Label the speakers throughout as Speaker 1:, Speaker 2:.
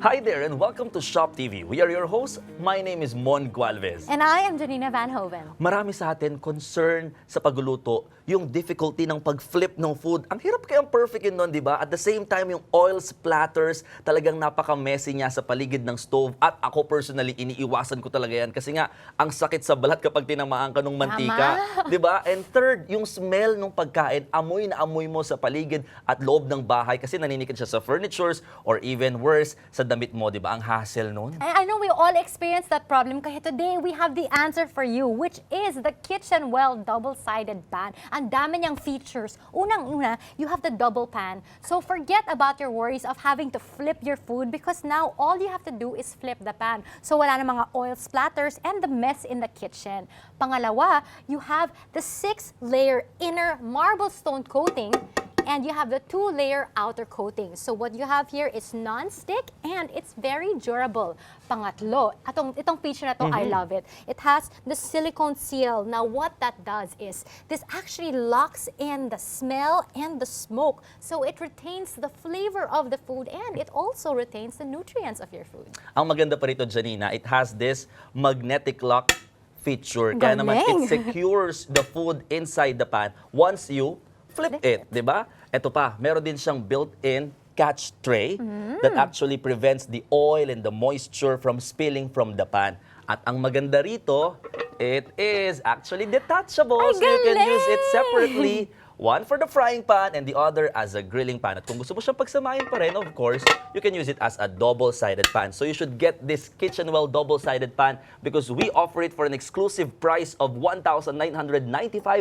Speaker 1: Hi there and welcome to Shop TV. We are your hosts. My name is Mon Gualvez.
Speaker 2: And I am Janina Van Hoven.
Speaker 1: Marami sa atin concern sa pagluluto, yung difficulty ng pag-flip ng food. Ang hirap kayang perfect yun nun, di ba? At the same time, yung oil splatters, talagang napaka-messy niya sa paligid ng stove. At ako personally, iniiwasan ko talaga yan. Kasi nga, ang sakit sa balat kapag tinamaan ka ng mantika. Di ba? And third, yung smell ng pagkain, amoy na amoy mo sa paligid at loob ng bahay. Kasi naninikid siya sa furnitures or even worse, sa damit mo, di ba? Ang hassle nun.
Speaker 2: I know we all experience that problem. Kaya today, we have the answer for you, which is the Kitchenwell double-sided pan. Ang dami niyang features. Unang-una, you have the double pan. So forget about your worries of having to flip your food because now all you have to do is flip the pan. So wala na mga oil splatters and the mess in the kitchen. Pangalawa, you have the 6-layer inner marble stone coating and you have the 2-layer outer coating. So what you have here is non-stick and it's very durable. Pangatlo, itong feature na to, I love it. It has the silicone seal. Now what that does is, this actually locks in the smell and the smoke. So it retains the flavor of the food and it also retains the nutrients of your food.
Speaker 1: Ang maganda pa rito, Janina, it has this magnetic lock feature. Kaya naman, it secures the food inside the pan once you flip it, di ba? Ito pa, meron din siyang built-in catch tray that actually prevents the oil and the moisture from spilling from the pan. At ang maganda rito, it is actually detachable. So you can use it separately. One for the frying pan and the other as a grilling pan. At kung gusto mo siyang pagsamahin pa rin, of course, you can use it as a double-sided pan. So you should get this Kitchenwell double-sided pan because we offer it for an exclusive price of 1,995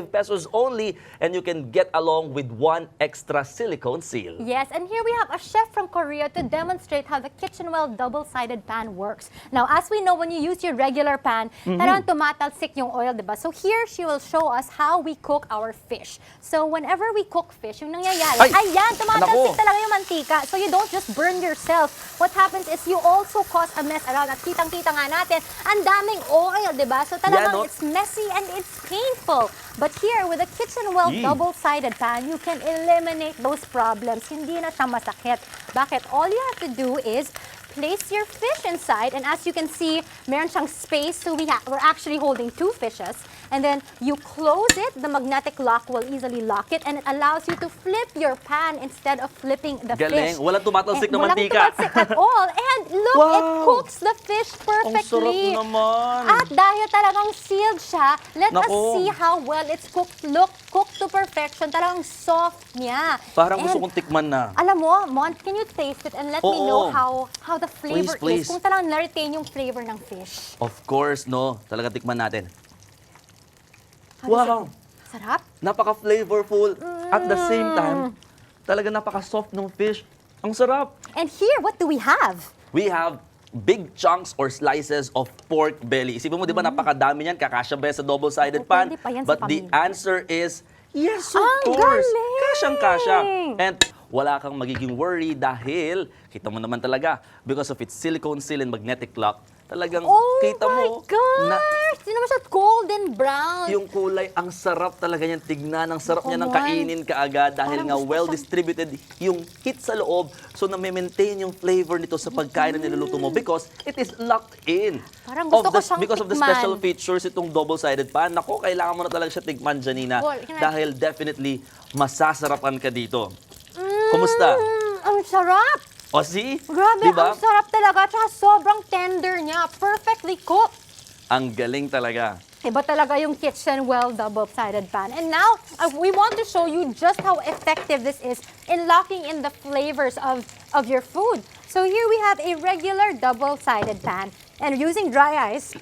Speaker 1: pesos only and you can get along with one extra silicone seal.
Speaker 2: Yes, and here we have a chef from Korea to demonstrate how the Kitchenwell double-sided pan works. Now, as we know, when you use your regular pan, talagang tumatalsik yung oil, diba? So here, she will show us how we cook our fish. So whenever we cook fish, yung nangyayari, ayan, tumatalsik talaga yung mantika. So you don't just burn yourself. What happens is you also cause a mess around. At kitang-kita nga natin, ang daming oil, diba? So talagang it's messy and it's painful. But here, with the Kitchenwell double-sided pan, you can eliminate those problems. Hindi na siya masakit. Bakit? All you have to do is place your fish inside, and as you can see, meron siyang space, so we're actually holding 2 fishes. And then you close it, the magnetic lock will easily lock it, and it allows you to flip your pan instead of flipping the fish.
Speaker 1: Walang tumatalsik na mantika.
Speaker 2: Walang tumatalsik at all. And look, it cooks the fish perfectly.
Speaker 1: Ang sarap naman.
Speaker 2: At dahil talagang sealed siya, let us see how well it's cooked. Look, cooked to perfection. Talagang soft niya.
Speaker 1: Parang gusto kong tikman na.
Speaker 2: Alam mo, Mon, can you taste it and let me know how the flavor is? Kung talagang na-retain yung flavor ng fish.
Speaker 1: Of course, no. Talaga tikman natin. Wow!
Speaker 2: Sarap.
Speaker 1: Napaka-flavorful. At the same time, talaga napaka-soft ng fish. Ang sarap.
Speaker 2: And here, what do we have?
Speaker 1: We have big chunks or slices of pork belly. Isipin mo, di ba, napakadami niyan, kakasya ba yan sa double-sided pan? But the answer is, yes, of course. Kasyang-kasya. And wala kang magiging worry dahil, kita mo naman talaga, because of its silicone seal and magnetic lock, talagang kita mo
Speaker 2: na hindi naman siya golden brown.
Speaker 1: Yung kulay, ang sarap talaga niyan tignan. Ang sarap niya ng kainin kaagad dahil nga well-distributed yung heat sa loob. So na-maintain yung flavor nito sa pagkain na niluluto mo because it is locked in.
Speaker 2: Parang gusto ko siyang
Speaker 1: because of the special features itong double-sided pan. Naku, kailangan mo na talaga siya tikman, Janina. Dahil definitely masasarapan ka dito. Kumusta?
Speaker 2: Ang sarap!
Speaker 1: O see?
Speaker 2: Grabe,
Speaker 1: diba?
Speaker 2: ang sarap talaga. Tsaka sobrang tender niya. Perfectly cooked.
Speaker 1: Ang galing talaga.
Speaker 2: Iba talaga yung Kitchenwell double-sided pan. And now, we want to show you just how effective this is in locking in the flavors of your food. So here we have a regular double-sided pan. And using dry ice,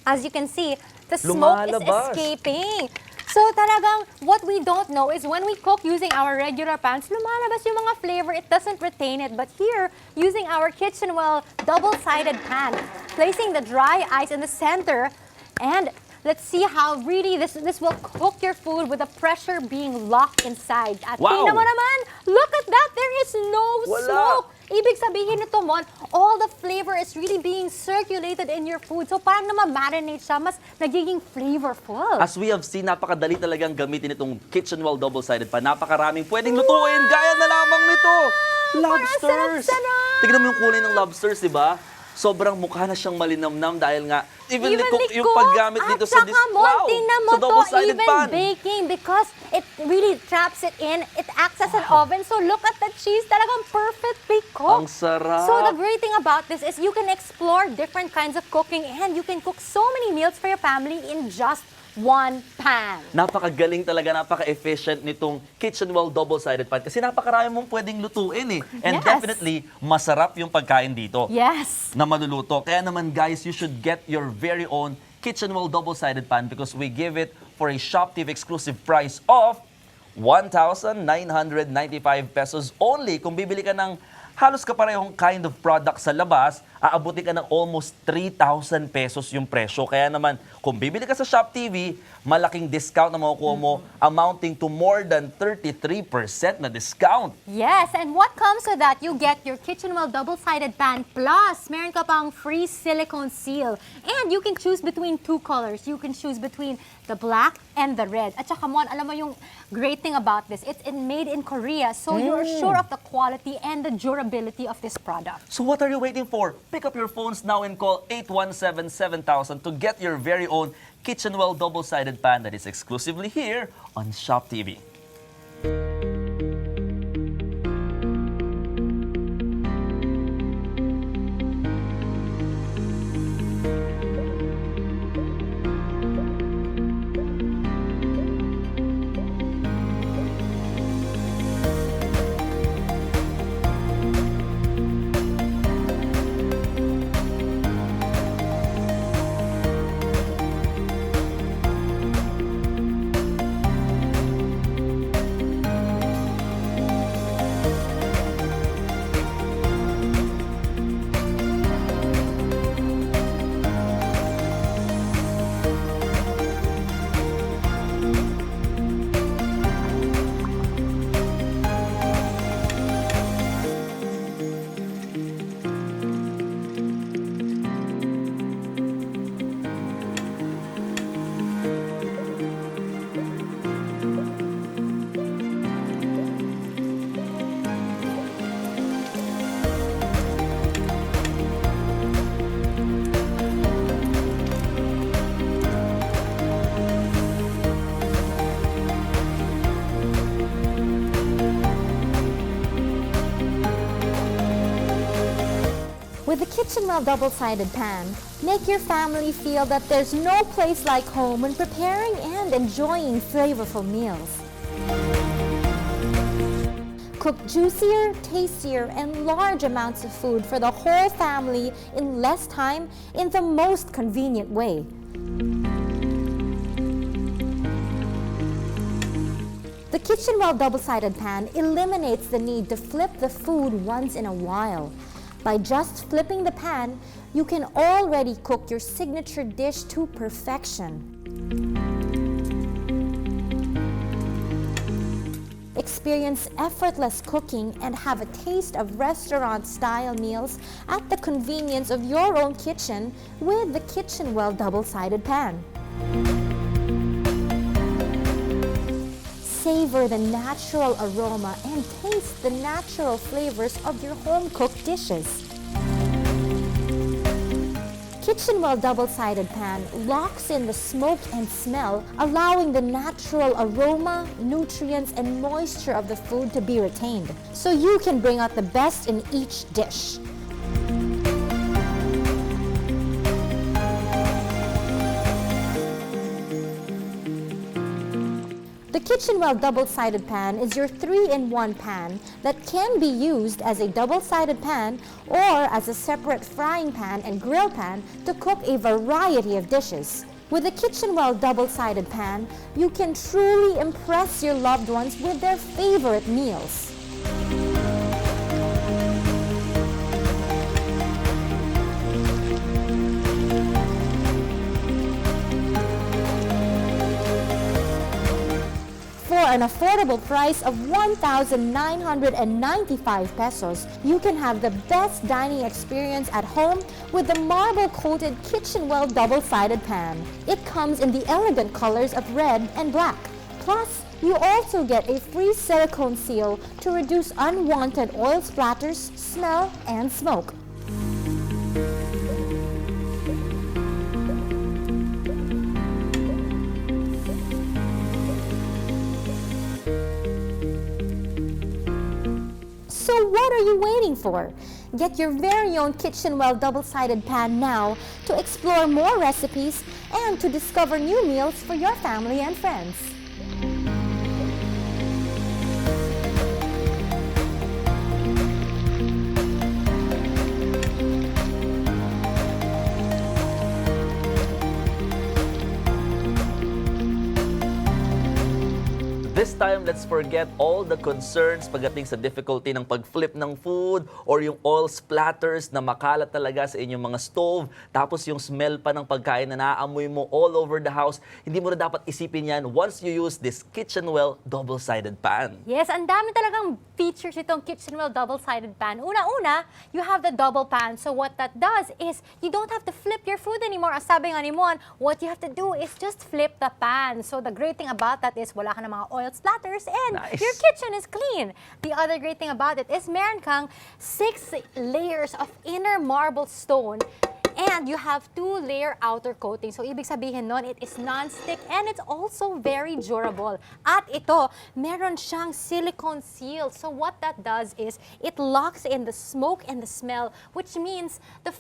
Speaker 2: as you can see, the smoke is escaping. So talagang what we don't know is when we cook using our regular pans, lumalabas yung mga flavor, it doesn't retain it. But here, using our Kitchenwell double-sided pan, placing the dry ice in the center, and let's see how really this will cook your food with the pressure being locked inside. At tingnan mo naman, look at that, there is no smoke. Ibig sabihin nito, Mon, all the flavor is really being circulated in your food. So parang na-marinate siya, mas nagiging flavorful.
Speaker 1: As we have seen, napakadali talagang gamitin itong Kitchenwell double-sided pan. Napakaraming pwedeng lutuin, gaya na lamang nito. Lobsters!
Speaker 2: sarap-sarap!
Speaker 1: Tignan mo yung kulay ng lobsters, di ba? Sobrang mukha na siyang malinamnam dahil nga evenly cooked yung paggamit dito sa
Speaker 2: At tingnan mo
Speaker 1: sa double-sided
Speaker 2: even
Speaker 1: pan.
Speaker 2: baking because it really traps it in. It acts as an oven. So look at the cheese. Talagang perfectly
Speaker 1: Ang
Speaker 2: cooked.
Speaker 1: sarap.
Speaker 2: So the great thing about this is you can explore different kinds of cooking and you can cook so many meals for your family in just one pan.
Speaker 1: Napakagaling talaga, napaka-efficient nitong Kitchenwell double-sided pan kasi napakarami mong pwedeng lutuin eh. And
Speaker 2: Yes.
Speaker 1: definitely, masarap yung pagkain dito
Speaker 2: Yes.
Speaker 1: na maluluto. Kaya naman guys, you should get your very own Kitchenwell double-sided pan because we give it for a Shop TV exclusive price of 1,995 pesos only. Kung bibili ka ng halos kaparehong kind of product sa labas, aabuti ka ng almost 3,000 pesos yung presyo. Kaya naman, kung bibili ka sa Shop TV, malaking discount na makukuha mo, amounting to more than 33% na discount.
Speaker 2: Yes, and what comes with that, you get your Kitchenwell double-sided pan plus meron ka pang free silicone seal. And you can choose between two colors. You can choose between the black and the red. At saka Mon, alam mo yung great thing about this, it's made in Korea, so you're sure of the quality and the durability of this product.
Speaker 1: So what are you waiting for? Pick up your phones now and call 817-7000 to get your very own Kitchenwell double-sided pan that is exclusively here on Shop TV.
Speaker 2: With the Kitchenwell double-sided pan, make your family feel that there's no place like home when preparing and enjoying flavorful meals. Cook juicier, tastier, and large amounts of food for the whole family in less time in the most convenient way. The Kitchenwell double-sided pan eliminates the need to flip the food once in a while. By just flipping the pan, you can already cook your signature dish to perfection. Experience effortless cooking and have a taste of restaurant-style meals at the convenience of your own kitchen with the Kitchenwell double-sided pan. Savor the natural aroma and taste the natural flavors of your home-cooked dishes. Kitchenwell double-sided pan locks in the smoke and smell, allowing the natural aroma, nutrients, and moisture of the food to be retained, so you can bring out the best in each dish. The Kitchenwell double-sided pan is your 3-in-1 pan that can be used as a double-sided pan or as a separate frying pan and grill pan to cook a variety of dishes. With the Kitchenwell double-sided pan, you can truly impress your loved ones with their favorite meals. For an affordable price of 1,995 pesos, you can have the best dining experience at home with the marble-coated Kitchenwell double-sided pan. It comes in the elegant colors of red and black.
Speaker 3: Plus, you also get a free silicone seal to reduce unwanted oil splatters, smell, and smoke. So what are you waiting for? Get your very own Kitchenwell double-sided pan now to explore more recipes and to discover new meals for your family and friends.
Speaker 1: This time, let's forget all the concerns pagdating sa difficulty ng pag-flip ng food or yung oil splatters na makalat talaga sa inyong mga stove. Tapos yung smell pa ng pagkain na naaamoy mo all over the house. Hindi mo na dapat isipin yan once you use this Kitchenwell double-sided pan.
Speaker 2: Yes, ang dami talagang features itong Kitchenwell double-sided pan. Una-una, you have the double pan. So what that does is you don't have to flip your food anymore. As sabi nga ni Mon, what you have to do is just flip the pan. So the great thing about that is wala ka ng mga oil splatters and
Speaker 1: Nice.
Speaker 2: your kitchen is clean. The other great thing about it is meron kang 6 layers of inner marble stone. And you have 2-layer outer coating. So, ibig sabihin nun, it is non-stick and it's also very durable. At ito, meron siyang silicone seal. So, what that does is, it locks in the smoke and the smell, which means the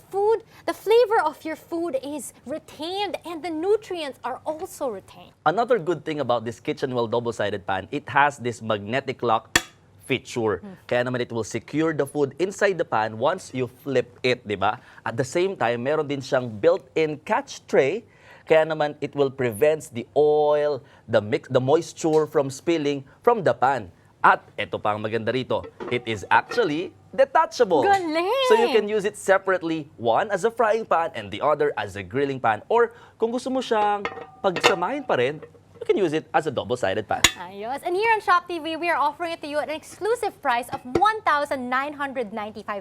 Speaker 2: flavor of your food is retained and the nutrients are also retained.
Speaker 1: Another good thing about this Kitchenwell double-sided pan, it has this magnetic lock feature. Kaya naman it will secure the food inside the pan once you flip it, di ba? At the same time, meron din siyang built-in catch tray. Kaya naman it will prevent the oil, the moisture from spilling from the pan. At ito pa ang maganda rito, it is actually detachable.
Speaker 2: Galing!
Speaker 1: So you can use it separately, one as a frying pan and the other as a grilling pan. Or kung gusto mo siyang pagsamahin pa rin, you can use it as a double-sided pan.
Speaker 2: Ayos. And here on Shop TV, we are offering it to you at an exclusive price of 1,995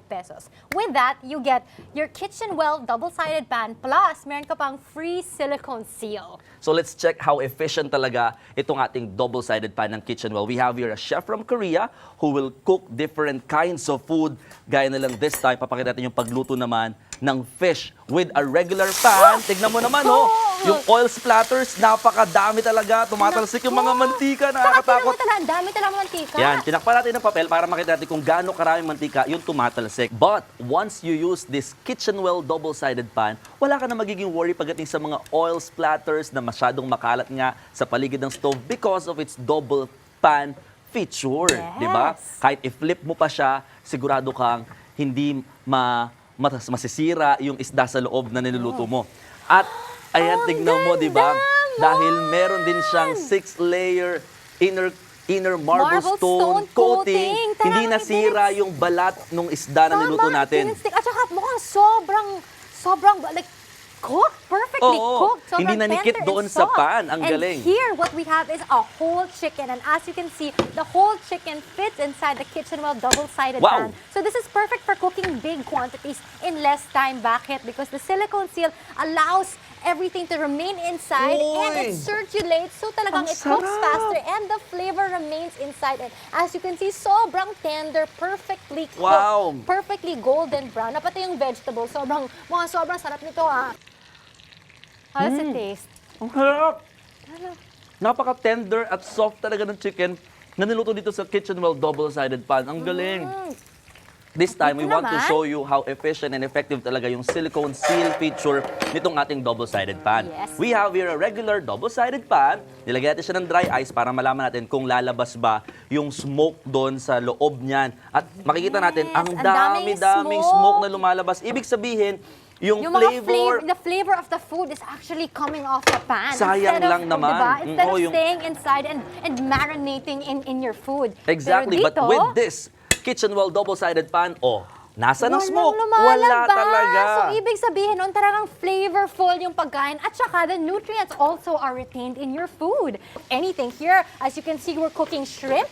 Speaker 2: pesos. With that, you get your Kitchenwell double-sided pan plus meron ka pang free silicone seal.
Speaker 1: So let's check how efficient talaga itong ating double-sided pan ng Kitchenwell. We have here a chef from Korea who will cook different kinds of food. Gaya na lang this time, papakita natin yung pagluto naman ng fish with a regular pan. Tignan mo naman, oh, yung oil splatters, napakadami talaga. Tumatalsik yung mga mantika, nakakatakot.
Speaker 2: Ang dami talagang mantika.
Speaker 1: Yan, tinakpan natin ng papel para makita natin kung gaano karaming mantika yung tumatalsik. But once you use this Kitchenwell double-sided pan, wala ka na magiging worry pagdating sa mga oil splatters na masyadong makalat nga sa paligid ng stove because of its double pan feature.
Speaker 2: Yes.
Speaker 1: Diba? Kahit i-flip mo pa siya, sigurado kang hindi masisira yung isda sa loob na niluluto mo. At ayan, tignan mo, diba? Dahil meron din siyang 6-layer inner marble stone coating. Hindi nasira yung balat ng isda na niluto natin.
Speaker 2: At saka mukhang sobrang like cooked, perfectly cooked. Sobrang
Speaker 1: hindi nanikit
Speaker 2: tender
Speaker 1: doon
Speaker 2: and
Speaker 1: sa
Speaker 2: soft.
Speaker 1: pan. Ang galing.
Speaker 2: And here, what we have is a whole chicken. And as you can see, the whole chicken fits inside the Kitchenwell double-sided pan. So this is perfect for cooking big quantities in less time. Bakit? Because the silicone seal allows everything to remain inside and it circulates. So talagang it cooks faster and the flavor remains inside it. As you can see, sobrang tender, perfectly cooked, perfectly golden brown. Na pati yung vegetable, sobrang sarap nito, ha. How does it taste?
Speaker 1: Ang harap! Napaka-tender at soft talaga ng chicken na niluto dito sa Kitchenwell double-sided pan. Ang galing! This time, we want to show you how efficient and effective talaga yung silicone seal feature nitong ating double-sided pan.
Speaker 2: Yes.
Speaker 1: We have here a regular double-sided pan. Nilagyan natin siya ng dry ice para malaman natin kung lalabas ba yung smoke doon sa loob niyan. At makikita natin, ang dami-daming smoke na lumalabas. Ibig sabihin, yung
Speaker 2: the flavor of the food is actually coming off the pan.
Speaker 1: Sayang lang naman.
Speaker 2: Diba? Instead of staying inside and marinating in your food.
Speaker 1: Exactly, but with this Kitchenwell double-sided pan, nasa ng smoke? Wala talaga.
Speaker 2: So, ibig sabihin nun, talagang flavorful yung pagkain at saka the nutrients also are retained in your food. Anything here, as you can see, we're cooking shrimp.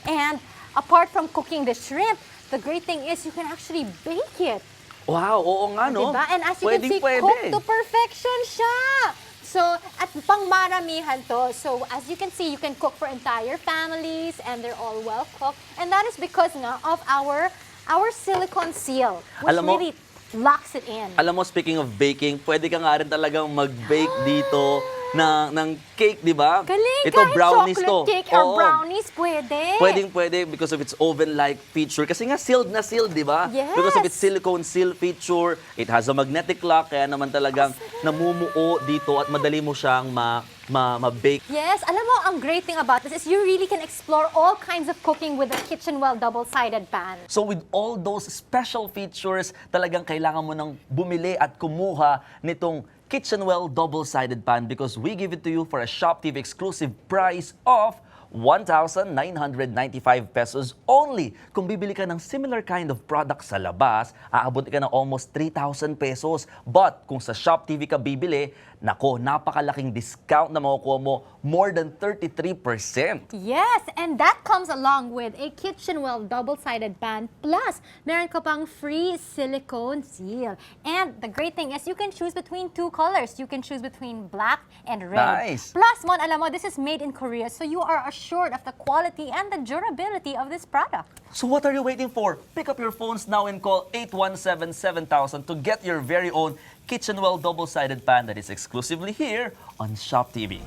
Speaker 2: And apart from cooking the shrimp, the great thing is you can actually bake it.
Speaker 1: Wow, oo nga, no?
Speaker 2: Diba? And as you
Speaker 1: Pwedeng
Speaker 2: can see, cooked to perfection siya. So, at pangmaramihan to. So, as you can see, you can cook for entire families and they're all well cooked. And that is because nga of our silicone seal, which
Speaker 1: Alam mo-
Speaker 2: really locks it in.
Speaker 1: Alam mo, speaking of baking, pwede ka nga rin talagang mag-bake dito ng cake, di ba?
Speaker 2: Galing!
Speaker 1: Ito,
Speaker 2: Kahit
Speaker 1: brownies
Speaker 2: chocolate
Speaker 1: to.
Speaker 2: cake or
Speaker 1: Oo.
Speaker 2: brownies, pwede.
Speaker 1: Pwede because of its oven-like feature. Kasi nga sealed na sealed, di ba?
Speaker 2: Yes.
Speaker 1: Because of its silicone seal feature, it has a magnetic lock, kaya naman talagang namumuo dito at madali mo siyang ma-bake.
Speaker 2: Yes, alam mo, ang great thing about this is you really can explore all kinds of cooking with a Kitchenwell double-sided pan.
Speaker 1: So with all those special features, talagang kailangan mo nang bumili at kumuha nitong Kitchenwell double-sided pan because we give it to you for a Shop TV exclusive price of 1,995 pesos only. Kung bibili ka ng similar kind of product sa labas, aabot ka ng almost 3,000 pesos. But kung sa Shop TV ka bibili, nako, napakalaking discount na makukuha mo, more than 33%.
Speaker 2: Yes, and that comes along with a Kitchenwell double-sided pan plus meron ka pang free silicone seal. And the great thing is you can choose between two colors. You can choose between black and red.
Speaker 1: Nice.
Speaker 2: Plus, Mon, alam mo, this is made in Korea, so you are assured of the quality and the durability of this product.
Speaker 1: So what are you waiting for? Pick up your phones now and call 817-7000 to get your very own Kitchenwell double-sided pan that is exclusively here on Shop TV.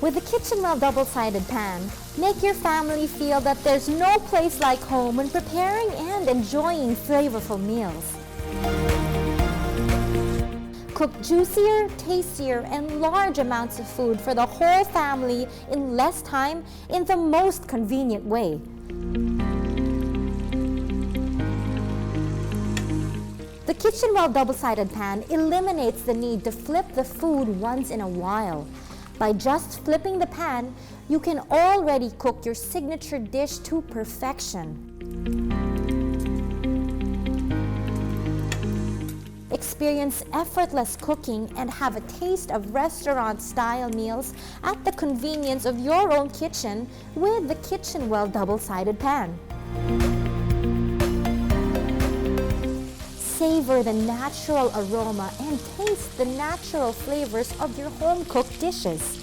Speaker 3: With the Kitchenwell double-sided pan, make your family feel that there's no place like home when preparing and enjoying flavorful meals. Cook juicier, tastier, and large amounts of food for the whole family in less time in the most convenient way. The Kitchenwell double-sided pan eliminates the need to flip the food once in a while. By just flipping the pan, you can already cook your signature dish to perfection. Experience effortless cooking and have a taste of restaurant-style meals at the convenience of your own kitchen with the Kitchenwell double-sided pan. Savor the natural aroma and taste the natural flavors of your home-cooked dishes.